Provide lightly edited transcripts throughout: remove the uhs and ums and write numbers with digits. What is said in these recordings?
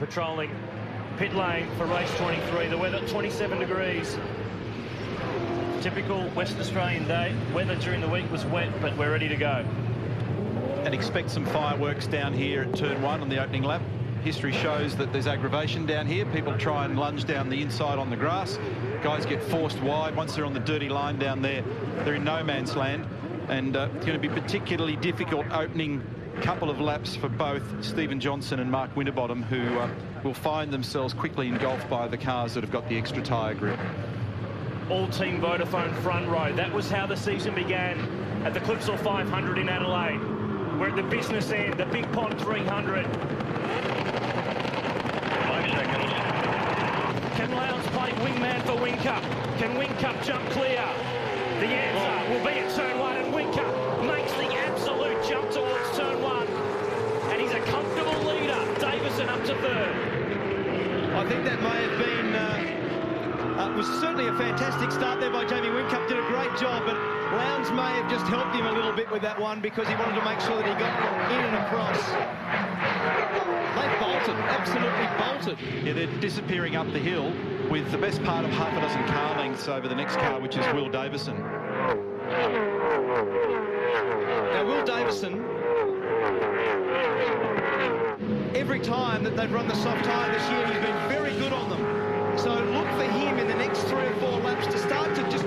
patrolling pit lane for race 23. The weather 27 degrees. Typical West Australian day. Weather during the week was wet, but we're ready to go. And expect some fireworks down here at turn 1 on the opening lap. History shows that there's aggravation down here. People try and lunge down the inside on the grass. Guys get forced wide. Once they're on the dirty line down there, they're in no man's land. And it's going to be particularly difficult opening couple of laps for both Stephen Johnson and Mark Winterbottom, who will find themselves quickly engulfed by the cars that have got the extra tyre grip. All Team Vodafone front row. That was how the season began at the Clipsal 500 in Adelaide. We're at the business end, the Big Pond 300. 5 seconds. Can Lowndes play wingman for Whincup? Can Whincup jump clear? The answer will be at turn 1, and Whincup makes the absolute jump towards turn 1. And he's a comfortable leader. Davison up to third. I think that may have been... was certainly a fantastic start there by Jamie Whincup. Did a great job, but Lowndes may have just helped him a little bit with that one because he wanted to make sure that he got in and across. They bolted, absolutely bolted. Yeah, they're disappearing up the hill with the best part of half a dozen car lengths over the next car, which is Will Davison. Now, Will Davison, every time that they've run the soft tyre this year, he's been very good on them. So look for him in the next 3 or 4 laps to start to just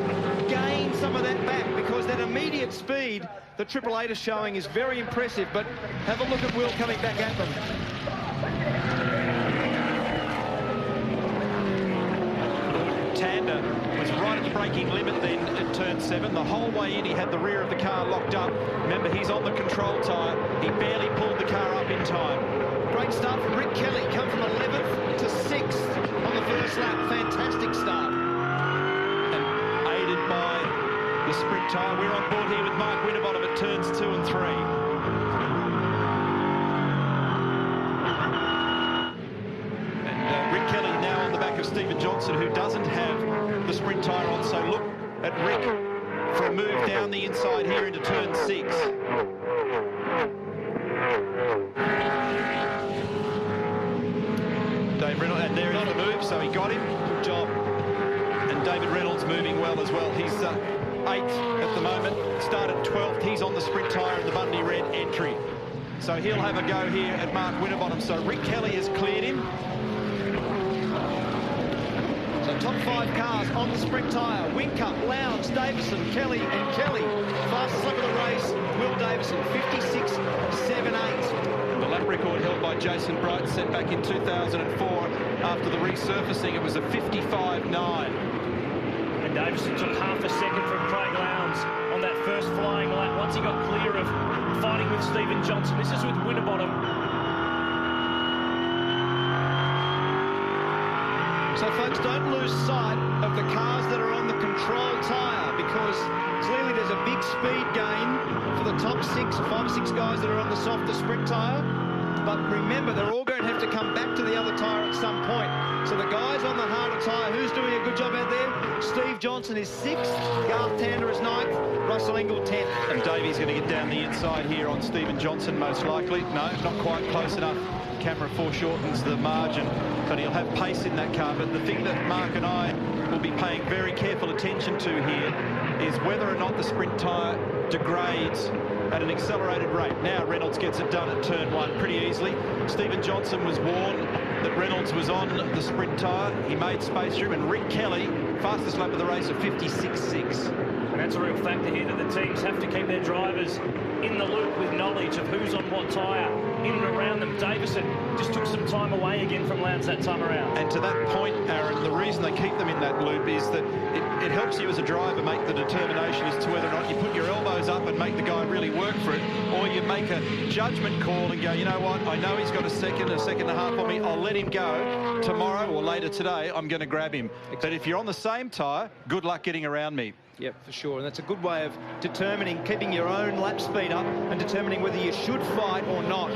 gain some of that back, because that immediate speed that Triple Eight is showing is very impressive. But have a look at Will coming back at them. Tander was right at the braking limit then at turn 7. The whole way in, he had the rear of the car locked up. Remember, he's on the control tyre. He barely pulled the car up in time. Great start from Rick Kelly. Come from 11th to 6th on the first lap. Fantastic start. And aided by the sprint tyre. We're on board here with Mark Winterbottom at turns 2 and 3. Rick Kelly now on the back of Stephen Johnson, who doesn't have the sprint tyre on. So look at Rick for a move down the inside here into turn 6. Dave Reynolds, and there is the move, so he got him. Good job. And David Reynolds moving well as well. He's 8th at the moment, started 12th. He's on the sprint tyre in the Bundy Red entry. So he'll have a go here at Mark Winterbottom. So Rick Kelly has cleared him. So top 5 cars on the sprint tyre. Whincup, Lowndes, Davison, Kelly and Kelly. Fastest lap of the race, Will Davison, 56.78. The lap record held by Jason Bright, set back in 2004. After the resurfacing, it was a 55.9. And Davison took half a second from Craig Lowndes on that first flying lap once he got clear of fighting with Stephen Johnson. This is with Winterbottom. So, folks, don't lose sight of the cars that are on the control tyre, because clearly there's a big speed gain for the top 5 or 6 guys that are on the softer sprint tyre. But remember, they're all going to have to come back to the other tyre at some point. So the guys on the harder tyre, who's doing a good job out there? Steve Johnson is 6th, Garth Tander is 9th, Russell Engel 10th. And Davey's going to get down the inside here on Stephen Johnson, most likely. No, not quite close enough. Camera foreshortens the margin, but he'll have pace in that car. But the thing that Mark and I will be paying very careful attention to here is whether or not the sprint tyre degrades at an accelerated rate. Now Reynolds gets it done at turn 1 pretty easily. Stephen Johnson was warned that Reynolds was on the sprint tyre. He made space for him, and Rick Kelly, fastest lap of the race, of 56.6. And that's a real factor here, that the teams have to keep their drivers in the loop with knowledge of who's on what tyre in and around them. Davison just took some time away again from Lowndes that time around. And to that point, Aaron, the reason they keep them in that loop is that it helps you as a driver make the determination as to whether or not you put your elbows up and make the guy really work for it, or you make a judgment call and go, you know what, I know he's got a second and a half on me, I'll let him go. Tomorrow or later today, I'm going to grab him. But if you're on the same tyre, good luck getting around me. Yep, for sure. And that's a good way of determining, keeping your own lap speed up and determining whether you should fight or not.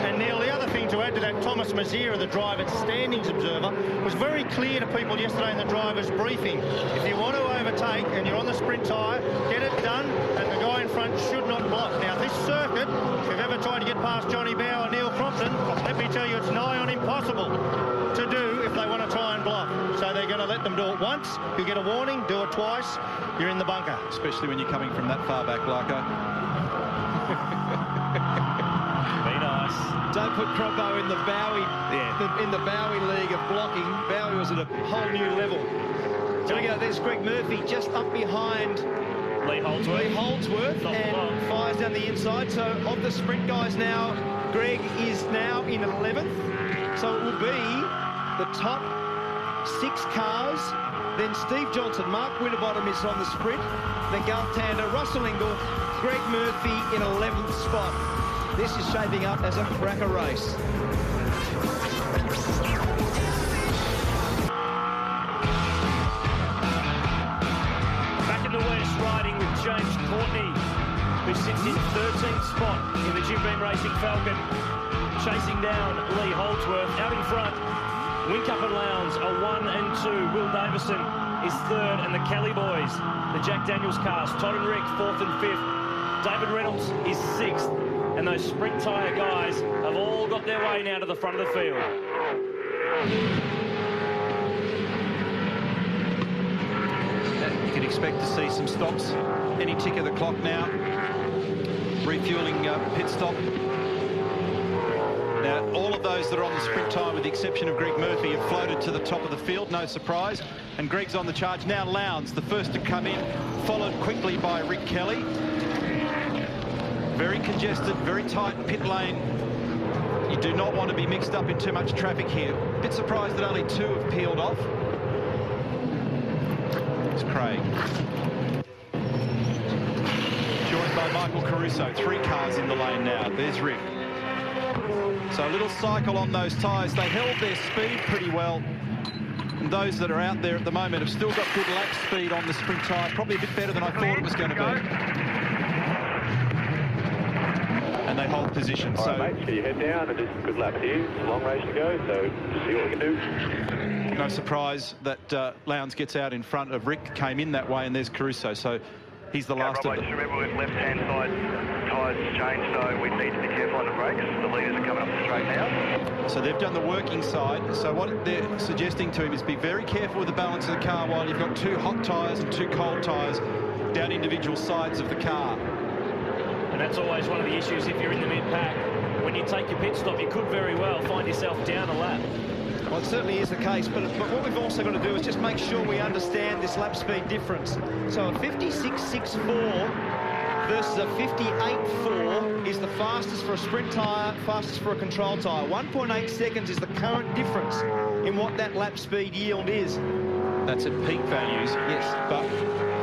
And Neil, the other thing to add to that, Thomas Maziera, the driver standings observer, was very clear to people yesterday in the driver's briefing. If you want to overtake and you're on the sprint tyre, get it done, and the guy in front should not block. Now, this circuit, if you've ever tried to get past Johnny Bowe and Neil Crompton, let me tell you, it's nigh on impossible to do if they want to try and bluff. So they're going to let them do it once. You get a warning, do it twice, you're in the bunker. Especially when you're coming from that far back, Larko. Be nice. Don't put Croppo in the Bowie, in the Bowie league of blocking. Bowie was at a whole new level. So we go, there's Greg Murphy just up behind Lee Holdsworth. And fires down the inside. So of the sprint guys now, Greg is now in 11th. So it will be the top 6 cars. Then Steve Johnson, Mark Winterbottom is on the sprint. Then Garth Tander, Russell Ingall, Greg Murphy in 11th spot. This is shaping up as a cracker race. Back in the West, riding with James Courtney, who sits in 13th spot in the Jim Beam Racing Falcon, chasing down Lee Holdsworth. Out in front, Whincup and Lowndes are 1 and 2. Will Davison is 3rd, and the Kelly boys, the Jack Daniels cars, Todd and Rick 4th and 5th. David Reynolds is 6th, and those sprint tyre guys have all got their way now to the front of the field. You can expect to see some stops any tick of the clock now. Refueling pit stop. Now, all of those that are on the sprint tyre, with the exception of Greg Murphy, have floated to the top of the field, no surprise. And Greg's on the charge. Now Lowndes, the first to come in, followed quickly by Rick Kelly. Very congested, very tight pit lane. You do not want to be mixed up in too much traffic here. A bit surprised that only 2 have peeled off. It's Craig. Joined by Michael Caruso. 3 cars in the lane now. There's Rick. So a little cycle on those tyres. They held their speed pretty well. And those that are out there at the moment have still got good lap speed on the sprint tyre. Probably a bit better than I thought it was going to be. And they hold position. All so right, mate, get your head down and just good luck to you. It's a long race to go, so just see what we can do. no surprise that Lowndes gets out in front of Rick. Came in that way, and there's Caruso. So he's the last of them. Just remember, with left-hand side tyres changed, so we need to be careful on the brakes. The leaders are coming up the straight now. So they've done the working side. So what they're suggesting to him is be very careful with the balance of the car while you've got 2 hot tyres and 2 cold tyres down individual sides of the car. And that's always one of the issues if you're in the mid-pack. When you take your pit stop, you could very well find yourself down a lap. Well, it certainly is the case, but what we've also got to do is just make sure we understand this lap speed difference. So a 56.64 versus a 58.4 is the fastest for a sprint tyre, fastest for a control tyre. 1.8 seconds is the current difference in what that lap speed yield is. That's at peak values. Yes. But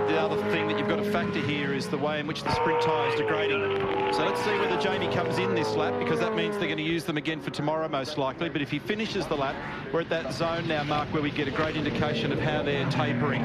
the other thing that you've got to factor here is the way in which the sprint tyre is degrading. So let's see whether Jamie comes in this lap, because that means they're going to use them again for tomorrow, most likely. But if he finishes the lap, we're at that zone now, Mark, where we get a great indication of how they're tapering.